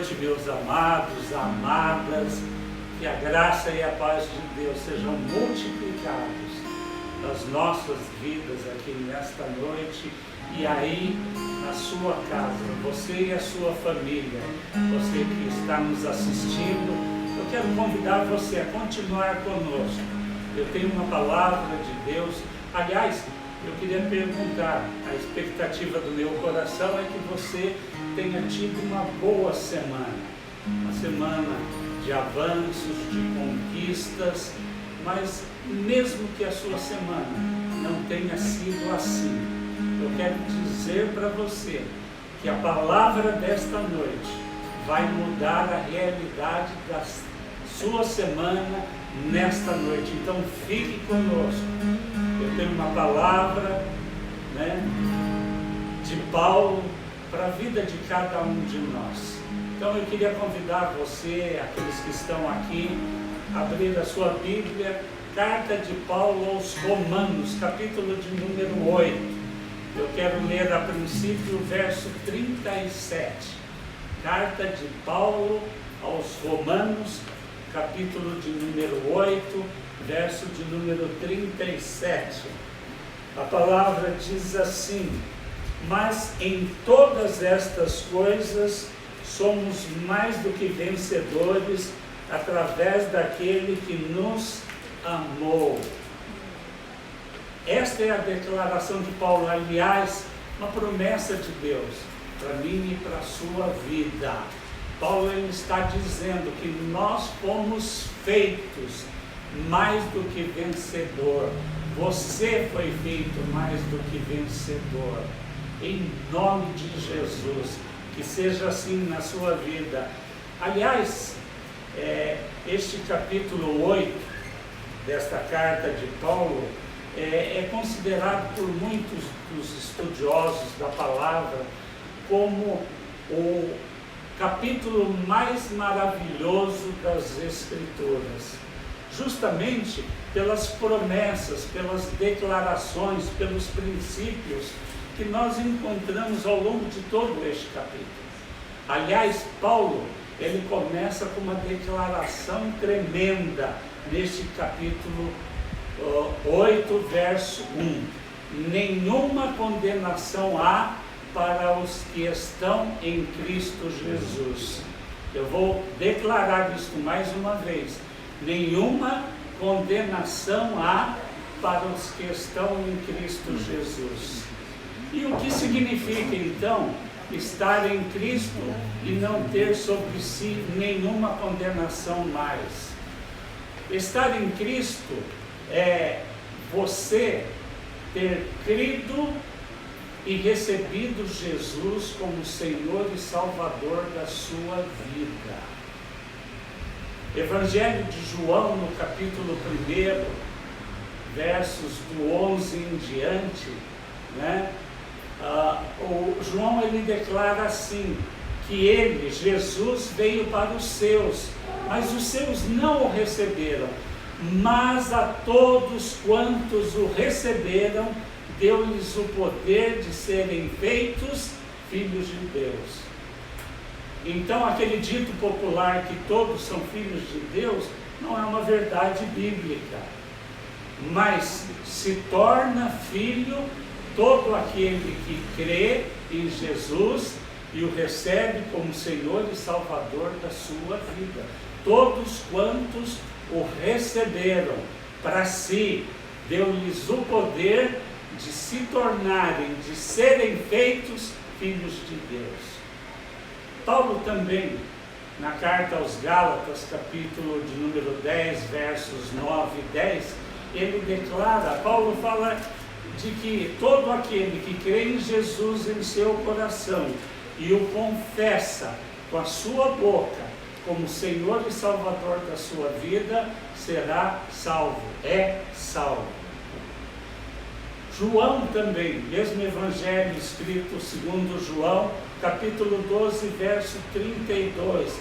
noite, meus amados, amadas, que a graça e a paz de Deus sejam multiplicados nas nossas vidas aqui nesta noite e aí na sua casa, você e a sua família, você que está nos assistindo. Eu quero convidar você a continuar conosco. Eu tenho uma palavra de Deus. Aliás, eu queria perguntar, a expectativa do meu coração é que você tenha tido uma boa semana, uma semana de avanços, de conquistas, mas mesmo que a sua semana não tenha sido assim, eu quero dizer para você que a palavra desta noite vai mudar a realidade da sua semana nesta noite. Então fique conosco. Eu tenho uma palavra, de Paulo para a vida de cada um de nós. Então eu queria convidar você, aqueles que estão aqui, a abrir a sua Bíblia, carta de Paulo aos Romanos, capítulo de número 8. Eu quero ler a princípio o verso 37. Carta de Paulo aos Romanos, capítulo de número 8, verso de número 37. A palavra diz assim: mas em todas estas coisas somos mais do que vencedores através daquele que nos amou. Esta é a declaração de Paulo, aliás, uma promessa de Deus para mim e para a sua vida. Paulo ele está dizendo que nós fomos feitos mais do que vencedor. Você foi feito mais do que vencedor. Em nome de Jesus, que seja assim na sua vida. Aliás, este capítulo 8 desta carta de Paulo é considerado por muitos dos estudiosos da palavra como o capítulo mais maravilhoso das Escrituras, justamente pelas promessas, pelas declarações, pelos princípios que nós encontramos ao longo de todo este capítulo. Aliás, Paulo, ele começa com uma declaração tremenda neste capítulo 8, verso 1. Nenhuma condenação há para os que estão em Cristo Jesus. Eu vou declarar isso mais uma vez. Nenhuma condenação há para os que estão em Cristo Jesus. E o que significa então estar em Cristo e não ter sobre si nenhuma condenação mais? Estar em Cristo é você ter crido e recebido Jesus como Senhor e Salvador da sua vida. Evangelho de João, no capítulo 1, versos do 11 em diante, né? O João ele declara assim, que ele, Jesus, veio para os seus, mas os seus não o receberam, mas a todos quantos o receberam, deu-lhes o poder de serem feitos filhos de Deus. Então aquele dito popular que todos são filhos de Deus, não é uma verdade bíblica, mas se torna filho todo aquele que crê em Jesus e o recebe como Senhor e Salvador da sua vida. Todos quantos o receberam para si, deu-lhes o poder de se tornarem, de serem feitos filhos de Deus. Paulo também, na carta aos Gálatas, capítulo de número 10, versos 9 e 10, ele declara, Paulo fala de que todo aquele que crê em Jesus em seu coração e o confessa com a sua boca como Senhor e Salvador da sua vida, será salvo, é salvo. João também, mesmo evangelho escrito segundo João, capítulo 12, verso 32,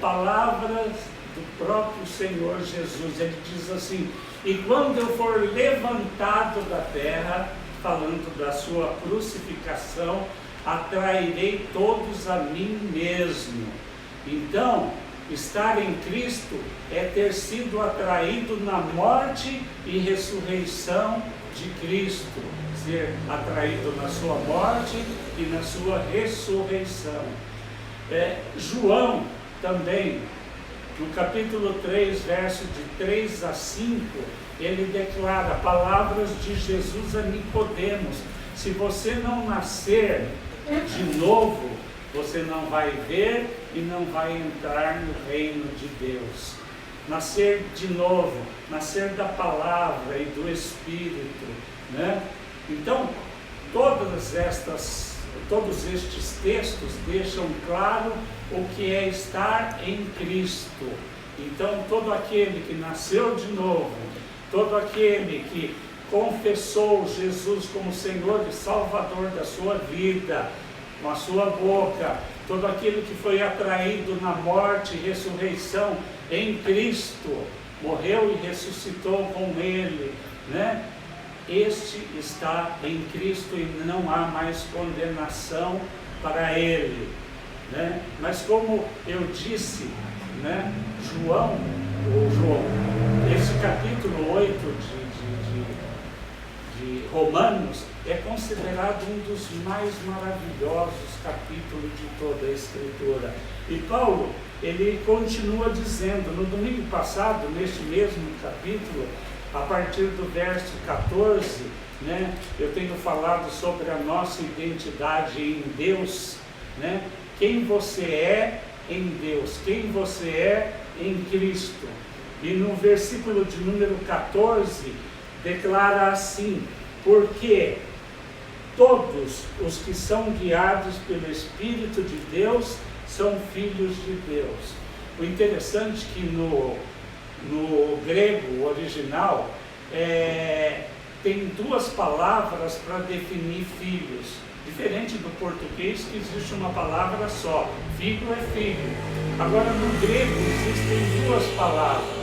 palavras do próprio Senhor Jesus, ele diz assim, e quando eu for levantado da terra, falando da sua crucificação, atrairei todos a mim mesmo. Então, estar em Cristo é ter sido atraído na morte e ressurreição de Cristo, ser atraído na sua morte e na sua ressurreição. João também, no capítulo 3, verso de 3 a 5, ele declara palavras de Jesus a Nicodemos: se você não nascer de novo, você não vai ver e não vai entrar no reino de Deus. Nascer de novo, nascer da palavra e do Espírito, né? Então, todos estes textos deixam claro o que é estar em Cristo. Então, todo aquele que nasceu de novo, todo aquele que confessou Jesus como Senhor e Salvador da sua vida, com a sua boca, todo aquele que foi atraído na morte e ressurreição em Cristo, morreu e ressuscitou com Ele, né? Este está em Cristo e não há mais condenação para ele, né? Mas como eu disse, né, João, esse capítulo 8 de Romanos é considerado um dos mais maravilhosos capítulos de toda a Escritura. E Paulo, ele continua dizendo, no domingo passado, neste mesmo capítulo, a partir do verso 14, né, eu tenho falado sobre a nossa identidade em Deus, né, quem você é em Deus, quem você é em Cristo. E no versículo de número 14, declara assim: porque todos os que são guiados pelo Espírito de Deus são filhos de Deus. O interessante é que no grego original tem duas palavras para definir filhos, diferente do português, que existe uma palavra só, filho é filho. Agora no grego existem duas palavras.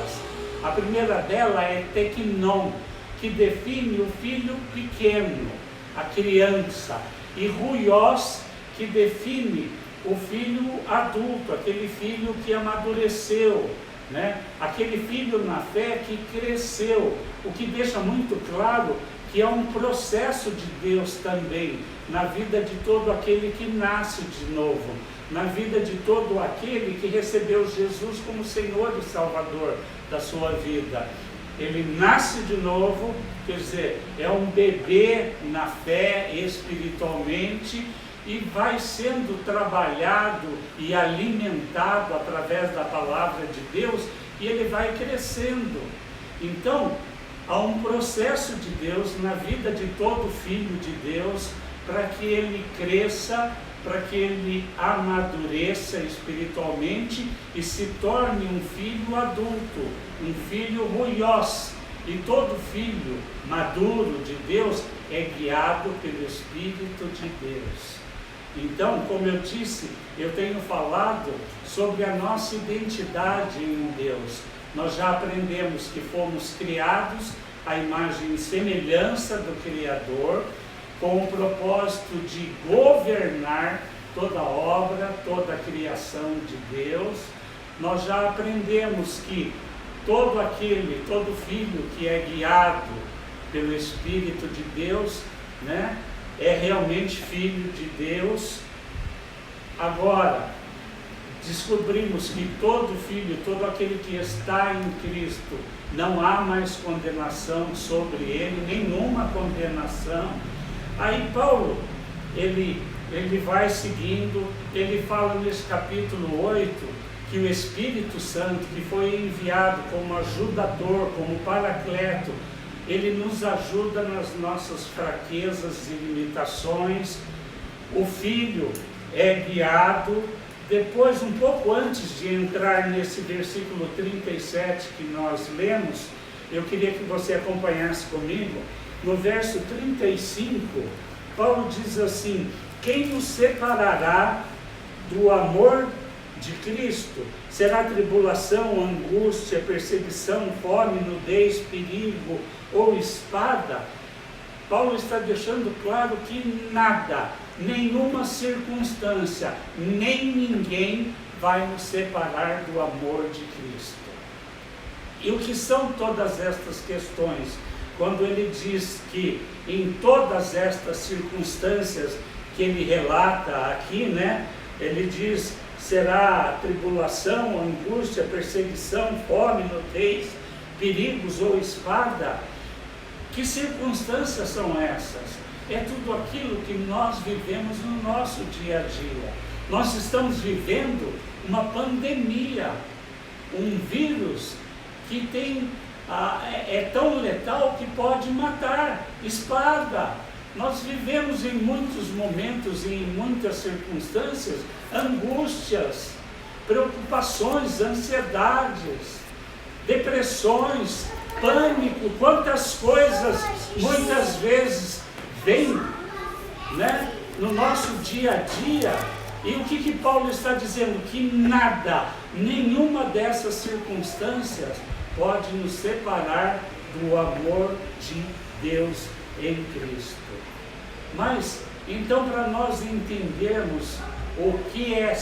A primeira dela é teknon, que define o filho pequeno, a criança, e ruios, que define o filho adulto, aquele filho que amadureceu, né? Aquele filho na fé que cresceu, o que deixa muito claro que é um processo de Deus também na vida de todo aquele que nasce de novo, na vida de todo aquele que recebeu Jesus como Senhor e Salvador da sua vida. Ele nasce de novo, quer dizer, é um bebê na fé espiritualmente e vai sendo trabalhado e alimentado através da palavra de Deus, e ele vai crescendo. Então, há um processo de Deus na vida de todo filho de Deus, para que ele cresça, para que ele amadureça espiritualmente e se torne um filho adulto, um filho ruios. E todo filho maduro de Deus é guiado pelo Espírito de Deus. Então, como eu disse, eu tenho falado sobre a nossa identidade em Deus. Nós já aprendemos que fomos criados à imagem e semelhança do Criador, com o propósito de governar toda a obra, toda a criação de Deus. Nós já aprendemos que todo filho que é guiado pelo Espírito de Deus, né, é realmente filho de Deus. Agora, descobrimos que todo filho, todo aquele que está em Cristo, não há mais condenação sobre ele, nenhuma condenação. Aí Paulo, ele vai seguindo, ele fala nesse capítulo 8, que o Espírito Santo, que foi enviado como ajudador, como paracleto, ele nos ajuda nas nossas fraquezas e limitações. O Filho é guiado. Depois, um pouco antes de entrar nesse versículo 37 que nós lemos, eu queria que você acompanhasse comigo. No verso 35, Paulo diz assim: quem nos separará do amor de Cristo? Será tribulação, angústia, perseguição, fome, nudez, perigo ou espada? Paulo está deixando claro que nada, nenhuma circunstância, nem ninguém vai nos separar do amor de Cristo. E o que são todas estas questões? Quando ele diz que em todas estas circunstâncias que ele relata aqui, né, ele diz: será tribulação, angústia, perseguição, fome, nudez, perigos ou espada. Que circunstâncias são essas? É tudo aquilo que nós vivemos no nosso dia a dia. Nós estamos vivendo uma pandemia, um vírus que é tão letal que pode matar, espada. Nós vivemos em muitos momentos e em muitas circunstâncias angústias, preocupações, ansiedades, depressões, pânico, quantas coisas muitas vezes vêm, né, no nosso dia a dia. E o que Paulo está dizendo? Que nada, nenhuma dessas circunstâncias pode nos separar do amor de Deus em Cristo. Mas, então, para nós entendermos o que é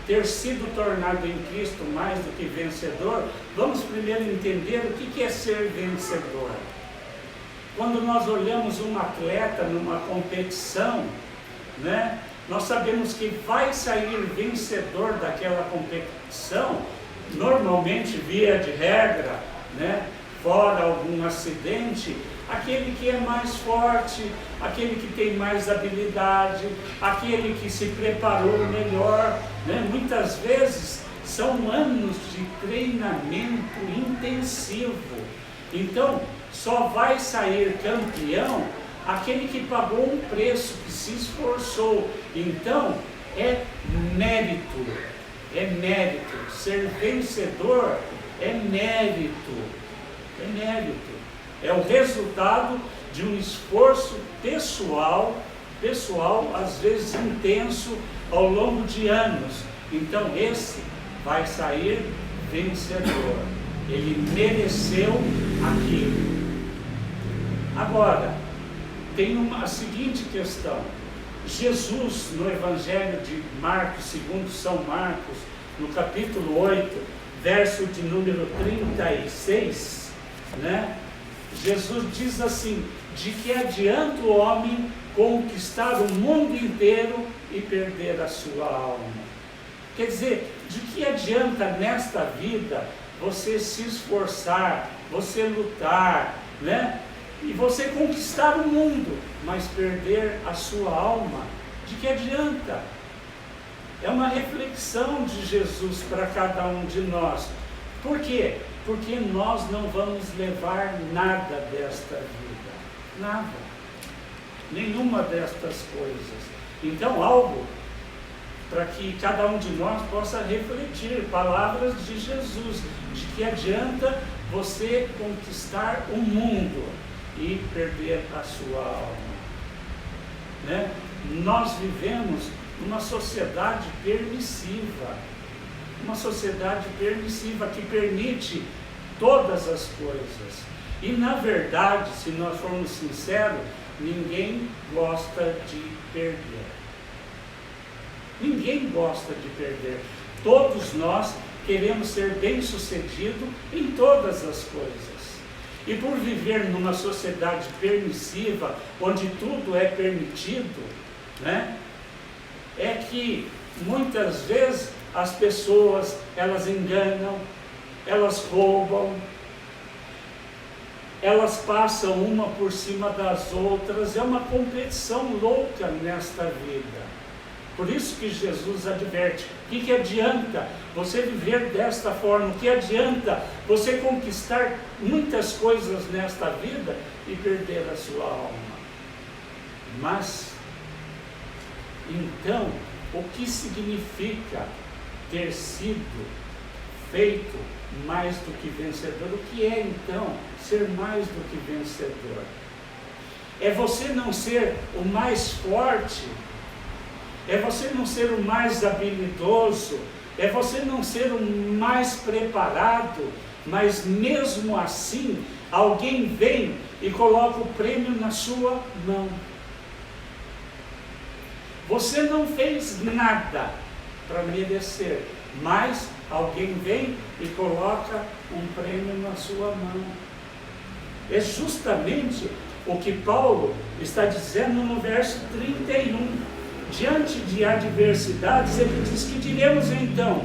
ter sido tornado em Cristo mais do que vencedor, vamos primeiro entender o que é ser vencedor. Quando nós olhamos um atleta numa competição, né, nós sabemos que vai sair vencedor daquela competição, normalmente, via de regra, né, fora algum acidente, aquele que é mais forte, aquele que tem mais habilidade, aquele que se preparou melhor, né? Muitas vezes são anos de treinamento intensivo. Então, só vai sair campeão aquele que pagou um preço, que se esforçou. Então, é mérito, ser vencedor é mérito, é o resultado de um esforço pessoal, às vezes intenso, ao longo de anos. Então esse vai sair vencedor, ele mereceu aquilo. Agora, tem a seguinte questão: Jesus, no Evangelho de Marcos, segundo São Marcos, no capítulo 8, verso de número 36, né? Jesus diz assim: de que adianta o homem conquistar o mundo inteiro e perder a sua alma? Quer dizer, de que adianta nesta vida você se esforçar, você lutar, né? E você conquistar o mundo, mas perder a sua alma? De que adianta? É uma reflexão de Jesus para cada um de nós. Por quê? Porque nós não vamos levar nada desta vida, nada, nenhuma destas coisas. Então, algo para que cada um de nós possa refletir, palavras de Jesus, de que adianta você conquistar o mundo e perder a sua alma, né? Nós vivemos numa sociedade permissiva, que permite todas as coisas. E na verdade, se nós formos sinceros, ninguém gosta de perder. Ninguém gosta de perder. Todos nós queremos ser bem-sucedidos em todas as coisas. E por viver numa sociedade permissiva, onde tudo é permitido, né, é que muitas vezes as pessoas, elas enganam, elas roubam, elas passam uma por cima das outras. É uma competição louca nesta vida. Por isso que Jesus adverte: o que adianta você viver desta forma? O que adianta você conquistar muitas coisas nesta vida e perder a sua alma? Mas, então, o que significa ter sido feito mais do que vencedor? O que é então ser mais do que vencedor? É você não ser o mais forte, é você não ser o mais habilidoso, é você não ser o mais preparado, mas mesmo assim, alguém vem e coloca o prêmio na sua mão. Você não fez nada para merecer, mas alguém vem e coloca um prêmio na sua mão. É justamente o que Paulo está dizendo no verso 31. Diante de adversidades, ele diz: que diremos então?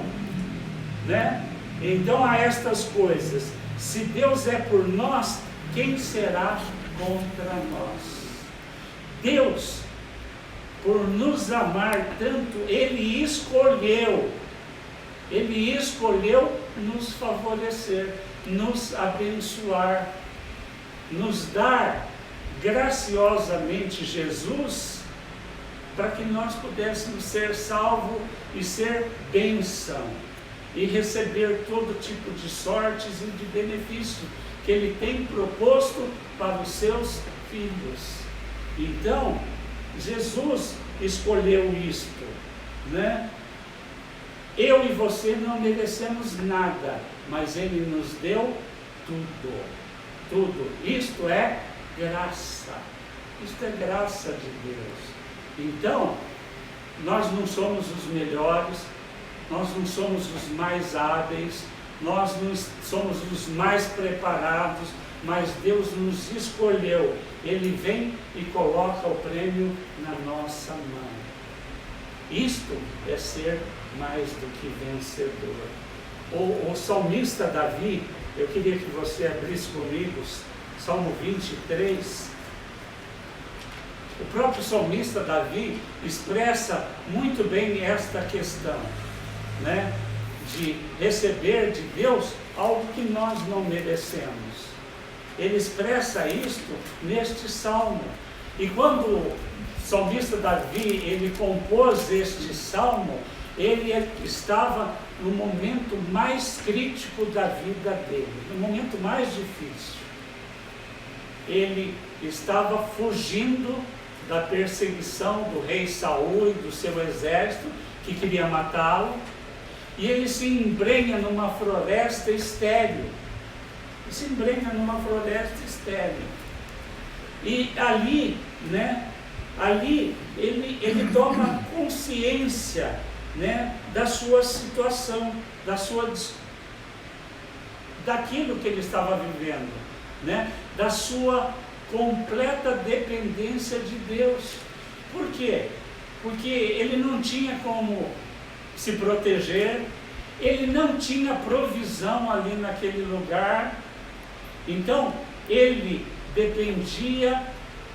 Né? Então, a estas coisas, se Deus é por nós, quem será contra nós? Deus, por nos amar tanto, Ele escolheu nos favorecer, nos abençoar, nos dar graciosamente Jesus, para que nós pudéssemos ser salvos e ser bênção, e receber todo tipo de sortes e de benefício que Ele tem proposto para os seus filhos. Então, Jesus escolheu isto, né? Eu e você não merecemos nada, mas Ele nos deu tudo. Isto é graça, isto é graça de Deus. Então, nós não somos os melhores, nós não somos os mais hábeis, nós não somos os mais preparados, mas Deus nos escolheu. Ele vem e coloca o prêmio na nossa mão. Isto é ser mais do que vencedor. O salmista Davi, eu queria que você abrisse comigo Salmo 23. O próprio salmista Davi expressa muito bem esta questão, né? De receber de Deus algo que nós não merecemos. Ele expressa isto neste salmo. E quando o salmista Davi, ele compôs este salmo, ele estava no momento mais crítico da vida dele, no momento mais difícil. Ele estava fugindo da perseguição do rei Saul e do seu exército, que queria matá-lo, e ele se embrenha numa floresta estéril. E ali, né, ele toma consciência, né, da sua situação, daquilo que ele estava vivendo, né, da sua completa dependência de Deus. Por quê? Porque ele não tinha como se proteger, ele não tinha provisão ali naquele lugar, então ele dependia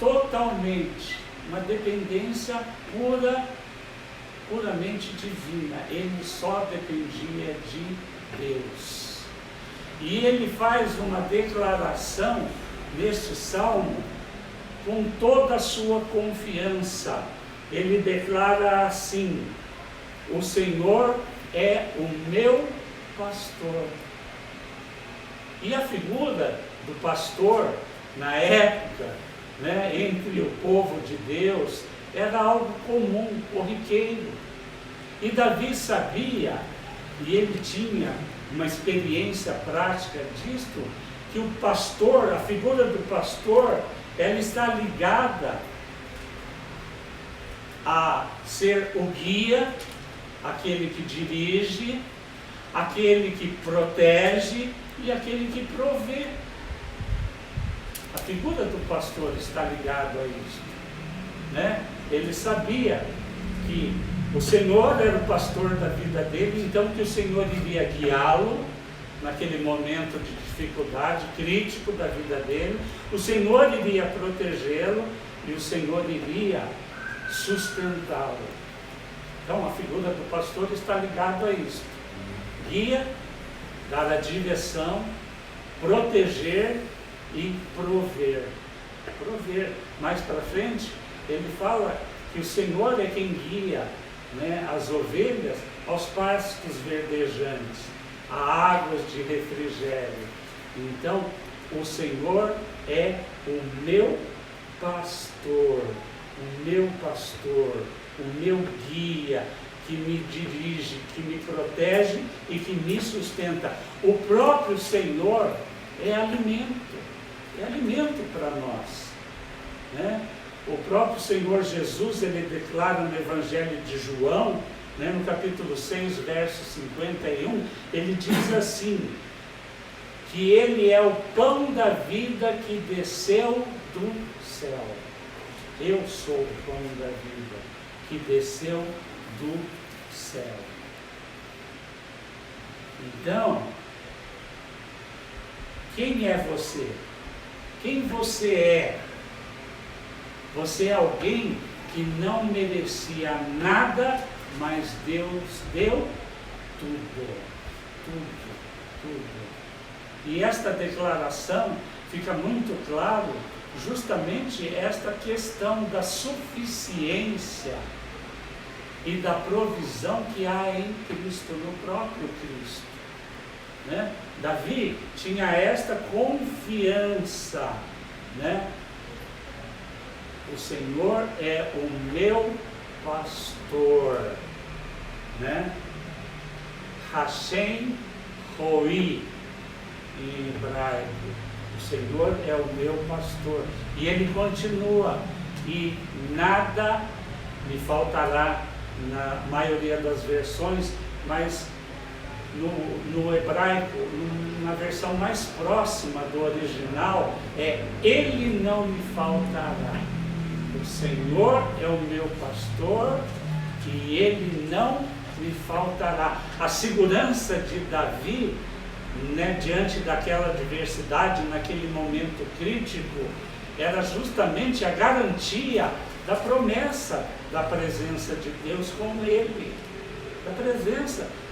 totalmente, uma dependência puramente divina, ele só dependia de Deus. E ele faz uma declaração neste salmo com toda a sua confiança. Ele declara assim: o Senhor é o meu pastor. E a figura do pastor na época, né, entre o povo de Deus, era algo comum, corriqueiro. E Davi sabia, e ele tinha uma experiência prática disto, que o pastor, a figura do pastor, ela está ligada a ser o guia, aquele que dirige, aquele que protege e aquele que provê. A figura do pastor está ligada a isso, né? Ele sabia que o Senhor era o pastor da vida dele, então que o Senhor iria guiá-lo naquele momento de dificuldade, crítico da vida dele, o Senhor iria protegê-lo e o Senhor iria sustentá-lo. Então a figura do pastor está ligada a isso: guia, dar a direção, proteger e prover. Mais para frente ele fala que o Senhor é quem guia, né, as ovelhas aos pastos verdejantes, a águas de refrigério. Então o Senhor é o meu pastor, o meu guia, que me dirige, que me protege e que me sustenta. O próprio Senhor é alimento para nós, né? O próprio Senhor Jesus, ele declara no Evangelho de João, né, no capítulo 6, verso 51, ele diz assim, que ele é o pão da vida que desceu do céu. Eu sou o pão da vida que desceu do céu. Então, quem é você? Quem você é? Você é alguém que não merecia nada, mas Deus deu tudo. E esta declaração fica muito claro justamente esta questão da suficiência e da provisão que há em Cristo, no próprio Cristo, né? Davi tinha esta confiança, né? O Senhor é o meu pastor, né? Hashem Roi, em hebraico. O Senhor é o meu pastor. E ele continua: e nada me faltará, na maioria das versões, mas no hebraico, na versão mais próxima do original, é Ele não me faltará. O Senhor é o meu pastor e Ele não me faltará. A segurança de Davi, né, diante daquela adversidade, naquele momento crítico, era justamente a garantia da promessa da presença de Deus com ele.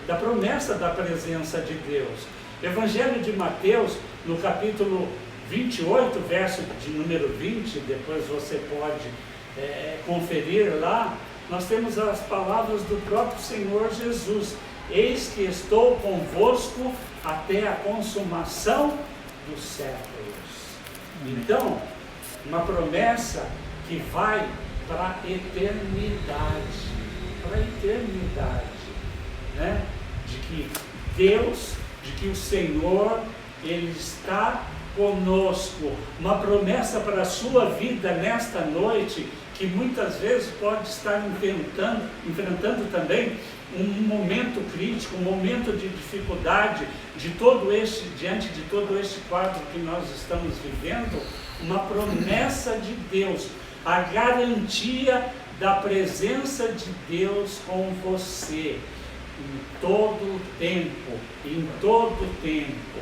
Da promessa da presença de Deus. Evangelho de Mateus, no capítulo 28, verso de número 20, depois você pode conferir lá, nós temos as palavras do próprio Senhor Jesus: eis que estou convosco até a consumação dos séculos. Então, uma promessa que vai para a eternidade, né? De que Deus, de que o Senhor, Ele está conosco. Uma promessa para a sua vida nesta noite, que muitas vezes pode estar enfrentando também um momento crítico, um momento de dificuldade, diante de todo este quadro que nós estamos vivendo. Uma promessa de Deus, a garantia da presença de Deus com você em todo tempo.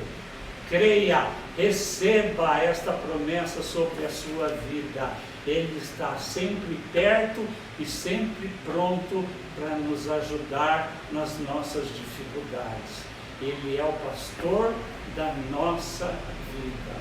Creia, receba esta promessa sobre a sua vida. Ele está sempre perto e sempre pronto para nos ajudar nas nossas dificuldades. Ele é o pastor da nossa vida,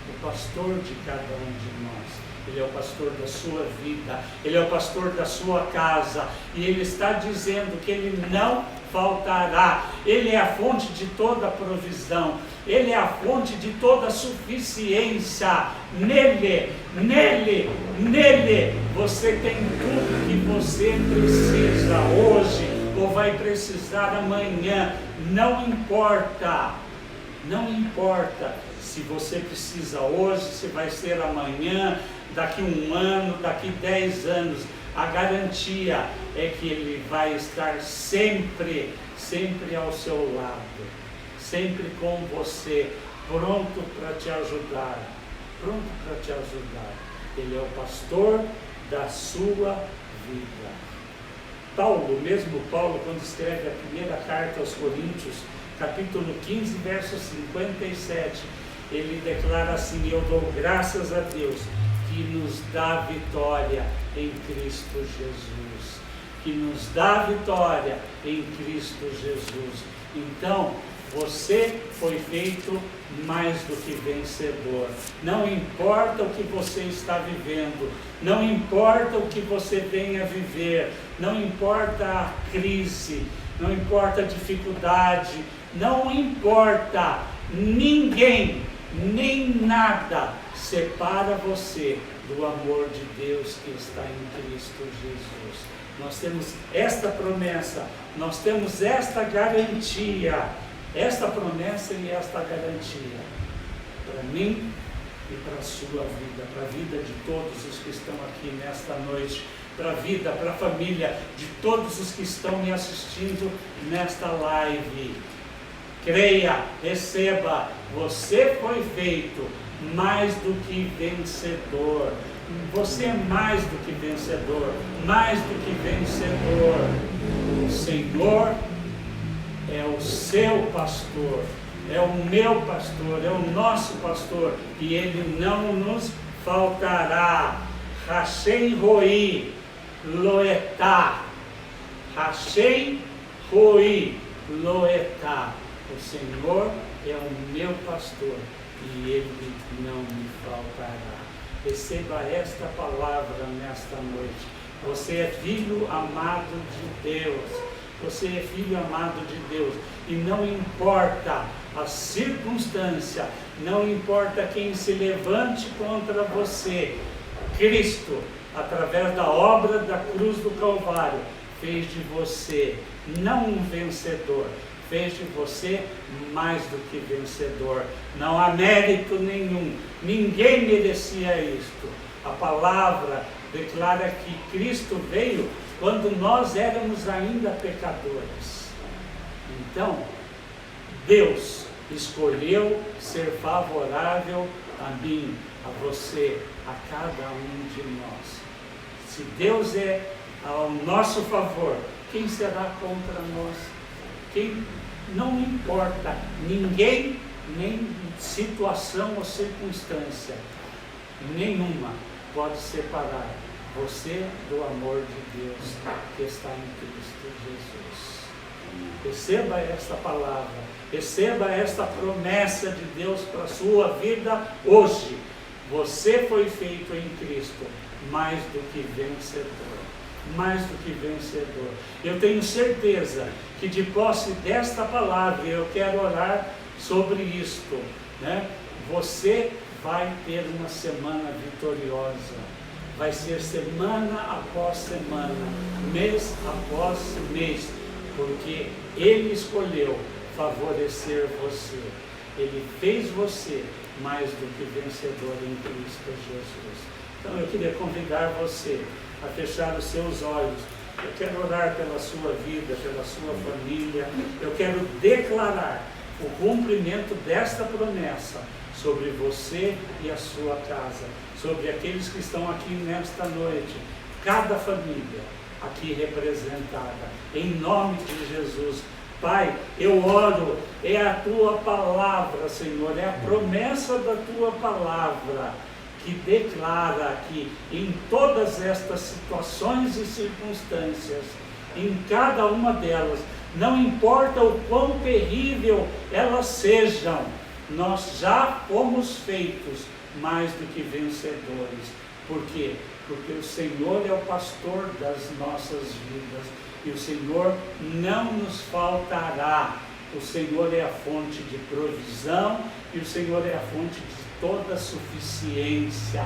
o pastor de cada um de nós. Ele é o pastor da sua vida, Ele é o pastor da sua casa, e Ele está dizendo que Ele não faltará. Ele é a fonte de toda provisão, Ele é a fonte de toda suficiência. Nele você tem tudo que você precisa hoje, ou vai precisar amanhã. Não importa se você precisa hoje, se vai ser amanhã, daqui 1 ano, daqui 10 anos, a garantia é que Ele vai estar sempre ao seu lado, sempre com você, pronto para te ajudar, Ele é o pastor da sua vida. Paulo, quando escreve a primeira carta aos Coríntios, capítulo 15, verso 57, ele declara assim: eu dou graças a Deus que nos dá vitória em Cristo Jesus. Então, você foi feito mais do que vencedor. Não importa o que você está vivendo, não importa o que você venha viver, não importa a crise, não importa a dificuldade, não importa, ninguém, nem nada separa você do amor de Deus que está em Cristo Jesus. Nós temos esta promessa, nós temos esta garantia, esta promessa e esta garantia para mim e para a sua vida, para a vida de todos os que estão aqui nesta noite, para a vida, para a família de todos os que estão me assistindo nesta live. Creia, receba, você foi feito mais do que vencedor. Você é mais do que vencedor, O Senhor é o seu pastor, é o meu pastor, é o nosso pastor, e Ele não nos faltará. Rachei Roi Loetá, o Senhor é o meu pastor e Ele não me faltará. Receba esta palavra nesta noite. Você é filho amado de Deus, e não importa a circunstância, não importa quem se levante contra você, Cristo, através da obra da cruz do Calvário, fez de você não um vencedor, fez de você mais do que vencedor. Não há mérito nenhum, ninguém merecia isto. A palavra declara que Cristo veio quando nós éramos ainda pecadores. Então, Deus escolheu ser favorável a mim, a você, a cada um de nós. Se Deus é ao nosso favor, quem será contra nós? Quem? Não importa ninguém, nem situação ou circunstância nenhuma pode separar você do amor de Deus que está em Cristo Jesus. Receba esta palavra, receba esta promessa de Deus para a sua vida hoje. Você foi feito em Cristo mais do que vencedor. Mais do que vencedor. Eu tenho certeza que de posse desta palavra, eu quero orar sobre isto, né? Você vai ter uma semana vitoriosa. Vai ser semana após semana, mês após mês, porque Ele escolheu favorecer você. Ele fez você mais do que vencedor em Cristo Jesus. Então eu queria convidar você a fechar os seus olhos. Eu quero orar pela sua vida, pela sua família. Eu quero declarar o cumprimento desta promessa sobre você e a sua casa, sobre aqueles que estão aqui nesta noite, cada família aqui representada, em nome de Jesus. Pai, eu oro, é a Tua palavra, Senhor, é a promessa da Tua palavra que declara que em todas estas situações e circunstâncias, em cada uma delas, não importa o quão terrível elas sejam, nós já fomos feitos mais do que vencedores. Por quê? Porque o Senhor é o pastor das nossas vidas e o Senhor não nos faltará. O Senhor é a fonte de provisão e o Senhor é a fonte de toda suficiência,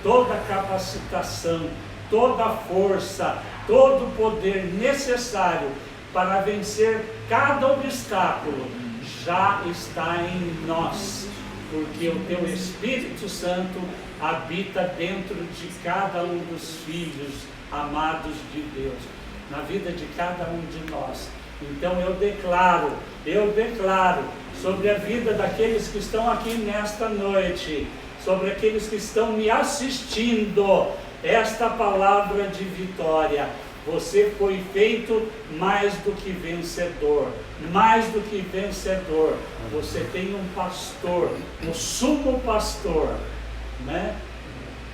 toda capacitação, toda força, todo o poder necessário para vencer cada obstáculo já está em nós, porque o Teu Espírito Santo habita dentro de cada um dos filhos amados de Deus, na vida de cada um de nós. Então eu declaro sobre a vida daqueles que estão aqui nesta noite, sobre aqueles que estão me assistindo, esta palavra de vitória. Você foi feito mais do que vencedor, mais do que vencedor. Você tem um pastor, um sumo pastor, né?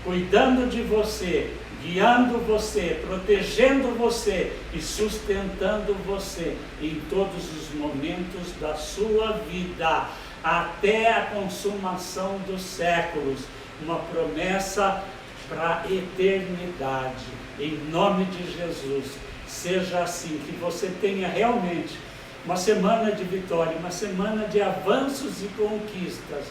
Cuidando de você, guiando você, protegendo você e sustentando você em todos os momentos da sua vida, até a consumação dos séculos. Uma promessa para a eternidade. Em nome de Jesus, seja assim, que você tenha realmente uma semana de vitória, uma semana de avanços e conquistas,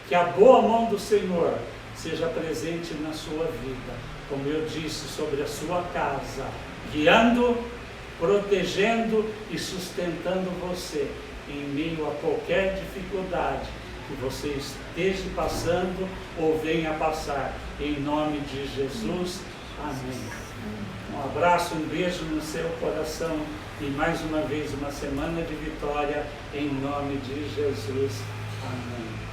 que a boa mão do Senhor seja presente na sua vida, como eu disse, sobre a sua casa, guiando, protegendo e sustentando você em meio a qualquer dificuldade que você esteja passando ou venha passar, em nome de Jesus, amém. Um abraço, um beijo no seu coração e mais uma vez uma semana de vitória, em nome de Jesus, amém.